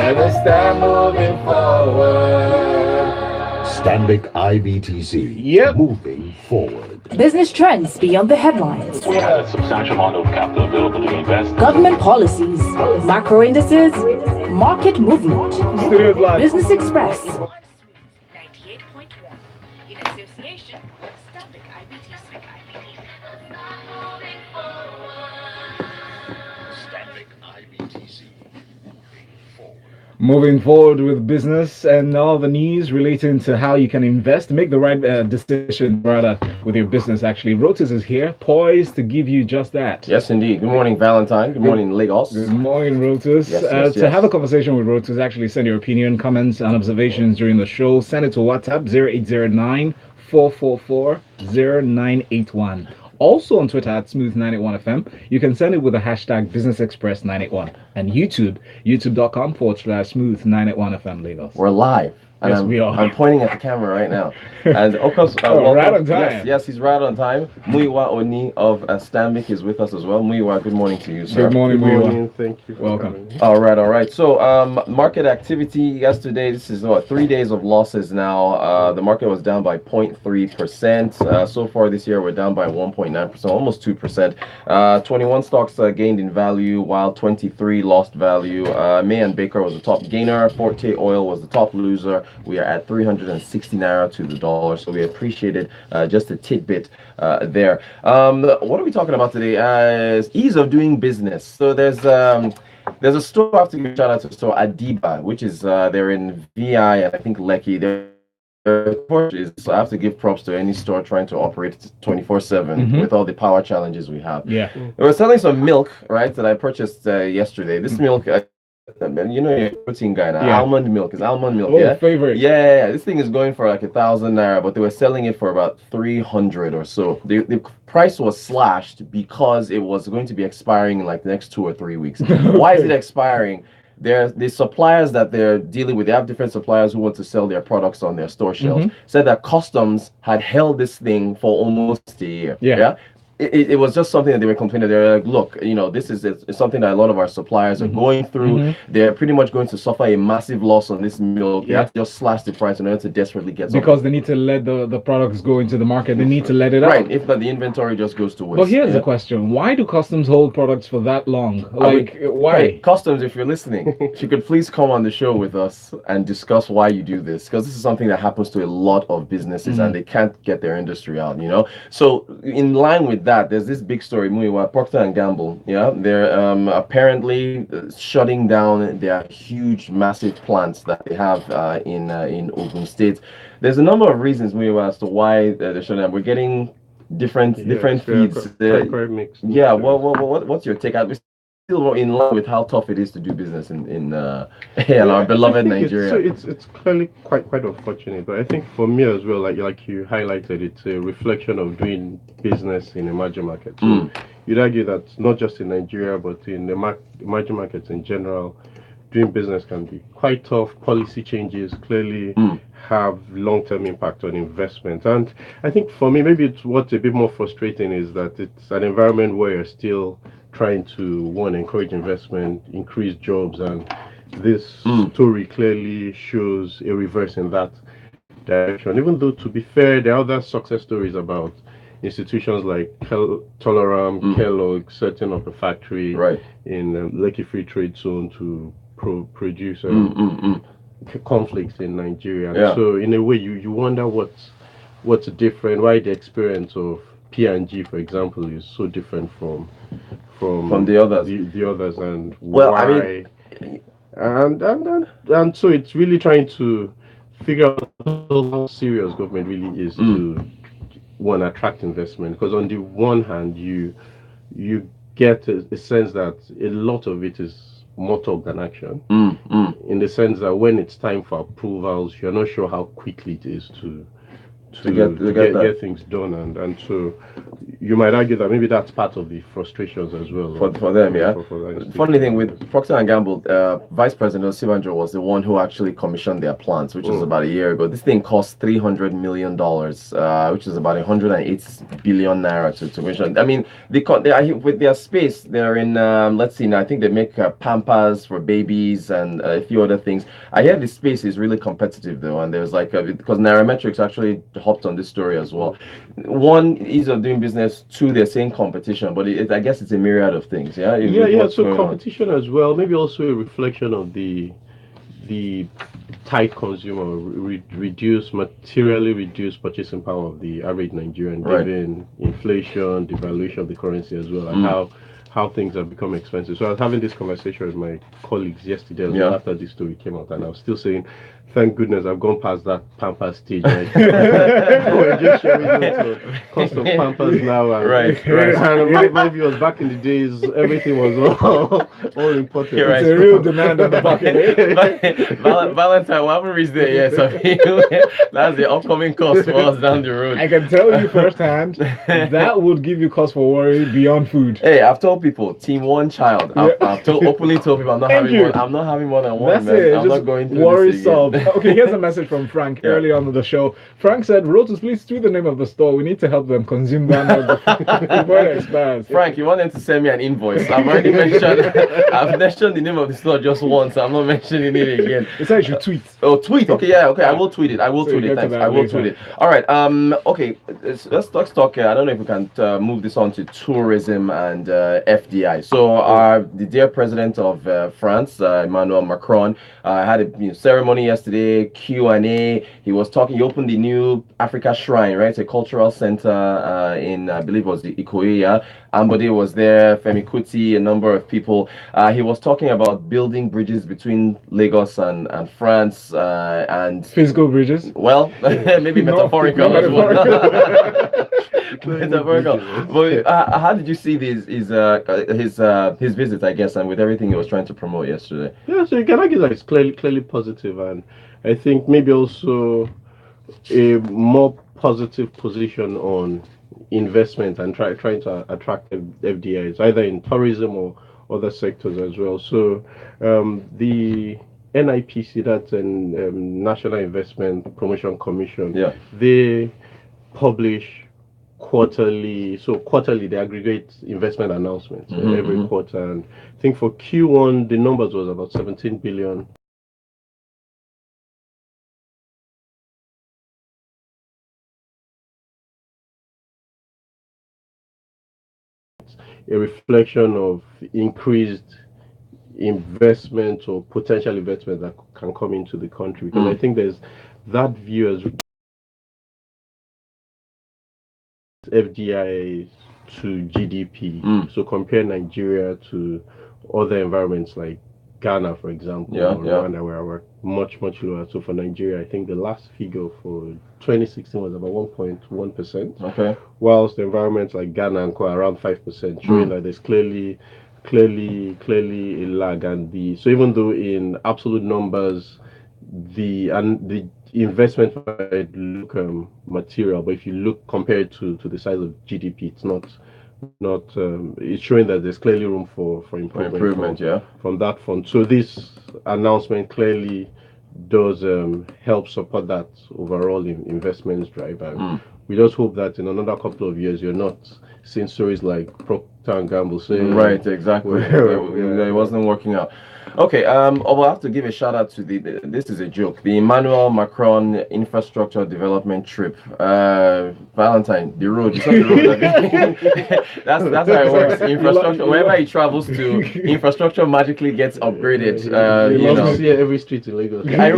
and we start moving forward. Stanbic IBTC. Yep. Moving forward. Business trends beyond the headlines. We have a substantial amount of capital available to invest. Government policies, macro indices, market movement. Business Express. 98.1 in association with Stanbic IBTC. Stanbic IBTC. Moving forward with business and all the news relating to how you can invest, make the right decision rather with your business. Actually, Rotus is here, poised to give you just that. Yes, indeed. Good morning, Valentine. Good morning, Lagos. Good morning, Rotus. Yes, to have a conversation with Rotus, actually send your opinion, comments, and observations during the show. Send it to WhatsApp 0809 444 0981. Also on Twitter at Smooth981FM. You can send it with the hashtag BusinessExpress981. And YouTube, youtube.com/Smooth981FM Lagos. We're live. And Yes, we are. I'm pointing at the camera right now. And of course, right on time. Yes, he's right on time. Muyiwa Oni of Stanbic is with us as well. Muyiwa, good morning to you, sir. Good morning, Muyiwa. Thank you. Welcome. All right. So, market activity yesterday, this is 3 days of losses now. The market was down by 0.3%. So far this year, we're down by 1.9%, almost 2%. 21 stocks gained in value, while 23 lost value. May and Baker was the top gainer. Forte Oil was the top loser. We are at 360 naira to the dollar, so we appreciated just a tidbit there. What are we talking about today? Ease of doing business. So there's a store, I have to give a shout out to the store Adiba, which is they're in VI and I think Lekki. So I have to give props to any store trying to operate 24/7 with all the power challenges we have. Yeah. They were selling some milk, right, that I purchased yesterday. This milk, you know, you're a protein guy now. Yeah. Almond milk. It's almond milk. Oh, Yeah. favorite. Yeah. This thing is going for like 1,000 naira, but they were selling it for about 300 or so. The price was slashed because it was going to be expiring in like the next 2 or 3 weeks. Why is it expiring? The suppliers that they're dealing with, they have different suppliers who want to sell their products on their store shelves. Said that customs had held this thing for almost a year. Yeah. It was just something that they were complaining. They're like, look, you know, this is it's something that a lot of our suppliers are going through. They're pretty much going to suffer a massive loss on this milk. They have to just slash the price in order to desperately get something. Because they need to let the products go into the market. They need to let it out. Right. If not, the inventory just goes to waste. But here's the question. Why do customs hold products for that long? Like, why? Hey, customs, if you're listening, if you could please come on the show with us and discuss why you do this. Because this is something that happens to a lot of businesses and they can't get their industry out, you know? So in line with that, there's this big story, Muyiwa, Procter & Gamble, yeah? They're apparently shutting down their huge, massive plants that they have in Ogun State. There's a number of reasons, Muyiwa, as to why they're shutting down. We're getting different feeds. Quite mixed. Yeah, what's your take? We're still in line with how tough it is to do business in our beloved Nigeria. It's clearly quite unfortunate, but I think for me as well, like you highlighted, it's a reflection of doing business in emerging markets. So you'd argue that not just in Nigeria, but in the emerging markets in general, doing business can be quite tough. Policy changes clearly have long-term impact on investment. And I think for me, maybe what's a bit more frustrating is that it's an environment where you're still trying to, one, encourage investment, increase jobs, and this story clearly shows a reverse in that direction. Even though, to be fair, there are other success stories about institutions like Tolaram, Kellogg setting up a factory in Lekki Free Trade Zone to produce conflicts in Nigeria. Yeah. So in a way, you wonder what's different, why the experience of P&G, for example, is so different from the others. The others, and well, why. I mean, and so it's really trying to figure out how serious government really is to attract investment. Because on the one hand, you get a sense that a lot of it is more talk than action. In the sense that when it's time for approvals, you're not sure how quickly it is to get things done, and so you might argue that maybe that's part of the frustrations as well. For them, yeah. For Funny thing with Procter & Gamble, Vice President Osibanjo was the one who actually commissioned their plants, which was about a year ago. This thing cost $300 million, which is about 108 billion naira to commission. I mean, they are, with their space, they're in, let's see now, I think they make Pampers for babies and a few other things. I hear the space is really competitive though, and there's like, because Nairametrics actually hopped on this story as well. One, ease of doing business, two, they're saying competition, but I guess it's a myriad of things. So competition as well, maybe also a reflection of the tight consumer, materially reduced purchasing power of the average Nigerian, given inflation, devaluation of the currency as well, and how things have become expensive. So I was having this conversation with my colleagues yesterday as well after this story came out, and I was still saying, thank goodness I've gone past that Pampers stage. Right? We're just showing the cost of Pampers now. And, and my view was back in the days, everything was all important. It's a real demand on the market. Valentine, we haven't reached there yet. So that's the upcoming cost for us down the road. I can tell you firsthand, that would give you cause for worry beyond food. Hey, I've told people, team one child. I've openly told people I'm not having one. I'm not having more than one. That's man. it. I'm not going through worry this solved. Okay, here's a message from Frank early on in the show. Frank said, Rotus, please tweet the name of the store. We need to help them consume that before it expires. Frank, you want them to send me an invoice? I've already I've mentioned the name of the store just once. I'm not mentioning it again. It's like you tweet. Oh, tweet. Okay, okay. I will tweet it. I will tweet it. Thanks. I will tweet it. All right. Okay. Let's talk. I don't know if we can move this on to tourism and FDI. So, the dear president of France, Emmanuel Macron, had a ceremony yesterday. Q&A. He was talking. He opened the new Africa Shrine, right? It's a cultural center in, I believe, it was the Ikoyi. Ambode was there. Femi Kuti, a number of people. He was talking about building bridges between Lagos and France and physical bridges. Well, maybe metaphorical as well. Metaphorical. But how did you see his visit, I guess, and with everything he was trying to promote yesterday? Yeah, so you can argue that it's clearly positive, and I think maybe also a more positive position on investment and trying to attract FDIs, either in tourism or other sectors as well. So the NIPC, that's a National Investment Promotion Commission, they publish quarterly. So quarterly they aggregate investment announcements every quarter, and I think for Q1 the numbers was about 17 billion. A reflection of increased investment or potential investment that can come into the country, because I think there's that view as FDI to GDP. So compare Nigeria to other environments like Ghana, for example, or Rwanda, where we're much lower. So for Nigeria, I think the last figure for 2016 was about 1.1%. Okay. Whilst the environments like Ghana and Co are around 5%, showing that there's clearly a lag. And so even though in absolute numbers the investment might look material, but if you look compared to the size of GDP, it's not it's showing that there's clearly room for improvement from that front. So this announcement clearly does help support that overall investments drive, and we just hope that in another couple of years you're not seeing stories like Procter & Gamble saying exactly it wasn't working out. Okay, I'll have to give a shout out to this is a joke, the Emmanuel Macron infrastructure development trip. Valentine, the road, the road. that's how it works. Infrastructure, wherever he travels to, infrastructure magically gets upgraded. You know, see every street in Lagos. I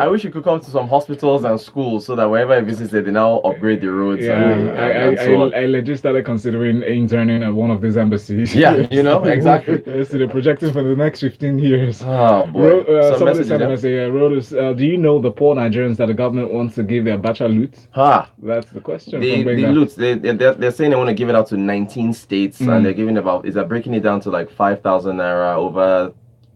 wish you could come to some hospitals and schools so that wherever he visits, they now upgrade the roads. I legit started considering interning at one of these embassies. Yeah, you know, exactly. So they're projecting for the next 15 years. Oh boy. Somebody sent a message. Rotus, do you know the poor Nigerians that the government wants to give their bacha loot? That's the question. The loot, they're saying they want to give it out to 19 states, and they're giving they're breaking it down to like 5,000 naira over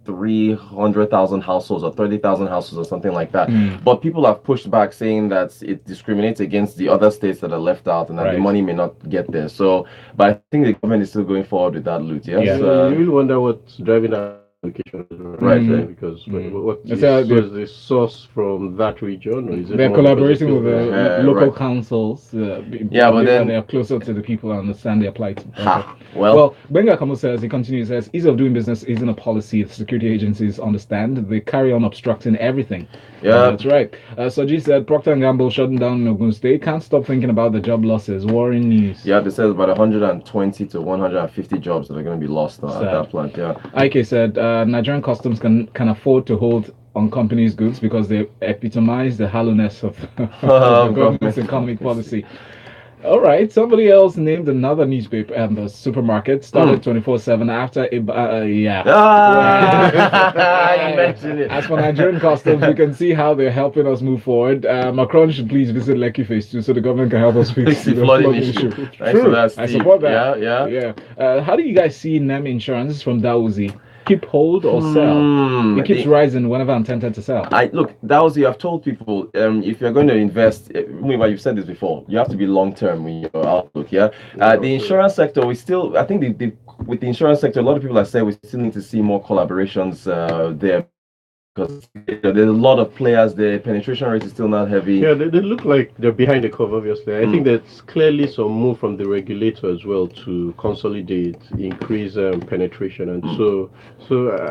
300,000 households or 30,000 households or something like that. But people have pushed back, saying that it discriminates against the other states that are left out and that the money may not get there. So, but I think the government is still going forward with that loot. Yes? Yeah. You really wonder what's driving that application, right? Because what is the source from that region? Or is it they're collaborating with the local councils. But then they're closer to the people and understand their plight. Well, Benga Kamo says, he continues, says, ease of doing business isn't a policy. The security agencies understand. They carry on obstructing everything. Yeah, that's right. Soji said, Procter & Gamble shutting down Ogun State. Can't stop thinking about the job losses. Worrying news. Yeah, they said about 120 to 150 jobs that are going to be lost at that plant. Yeah. Ike said, Nigerian customs can afford to hold on companies' goods because they epitomize the hollowness of the government's economic policy. All right, somebody else named another newspaper and the supermarket started 24/7 after You mentioned it. As for Nigerian customs, we can see how they're helping us move forward. Macron should please visit Lekki Phase 2 so the government can help us fix the flooding issue. True, I support that. Yeah. How do you guys see NEM insurance? This is from Daozi. Keep hold or sell? It keeps rising whenever I'm tempted to sell. I've told people, if you're going to invest, you've said this before, you have to be long term in your outlook. The insurance sector, with the insurance sector, a lot of people have said we still need to see more collaborations there. Because there's a lot of players, the penetration rate is still not heavy. Yeah, they look like they're behind the curve, obviously. I think there's clearly some move from the regulator as well to consolidate, increase penetration. And so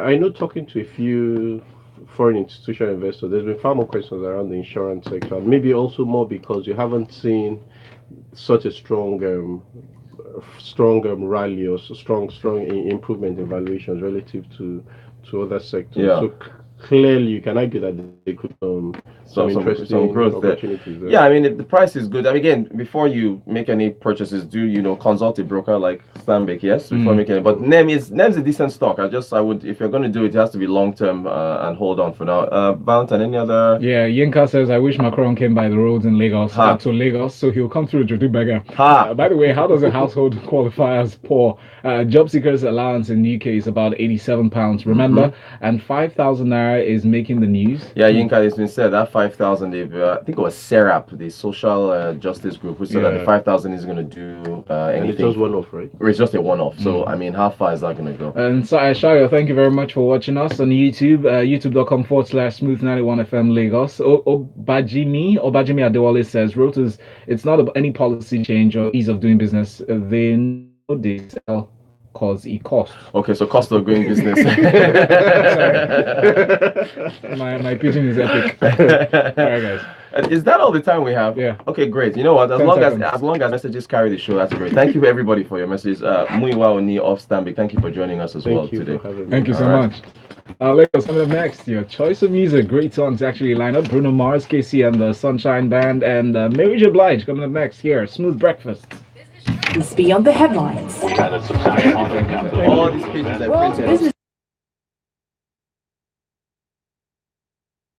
I know, talking to a few foreign institutional investors, there's been far more questions around the insurance sector. Maybe also more because you haven't seen such a strong rally or strong improvement in valuations relative to other sectors. Yeah. So clearly you can argue that they could some interesting growth opportunities there. Yeah, I mean, the price is good. I mean, again, before you make any purchases, do consult a broker like Stanbic, yes, before making it. But NEM is a decent stock. I would, if you're going to do it, it has to be long term and hold on for now. Valentine, any other? Yeah, Yinka says, I wish Macron came by the roads in Lagos to Lagos, so he'll come through Judy Beggar. By the way, how does a household qualify as poor? Job seekers allowance in the UK is about £87, remember, and 5,000 naira is making the news. Yeah, Yinka, it's been said that 5,000, I think it was SERAP, the social justice group, who said that the 5,000 is going to do anything. And it's just one-off, right? It's just a one-off. So, I mean, how far is that going to go? And so, Shayo, thank you very much for watching us on YouTube, youtube.com/smooth91FM Lagos. Obajimi Adewale says, Rotus, it's not any policy change or ease of doing business. They know they sell cause it costs. Okay, so cost of doing business. my pitching is epic. All right, guys. Is that all the time we have? Yeah. Okay, great. You know what? As long as messages carry the show, that's great. Thank you everybody for your messages. Muyiwa Oni of Stanbic, thank you for joining us as well today. Thank you so much. Lagos, coming up next, your choice of music, great songs actually line up. Bruno Mars, Casey and the Sunshine Band, and Mary J. Blige coming up next here. Smooth Breakfast. Beyond the headlines. We had a substantial amount of capital. All these pages are printed.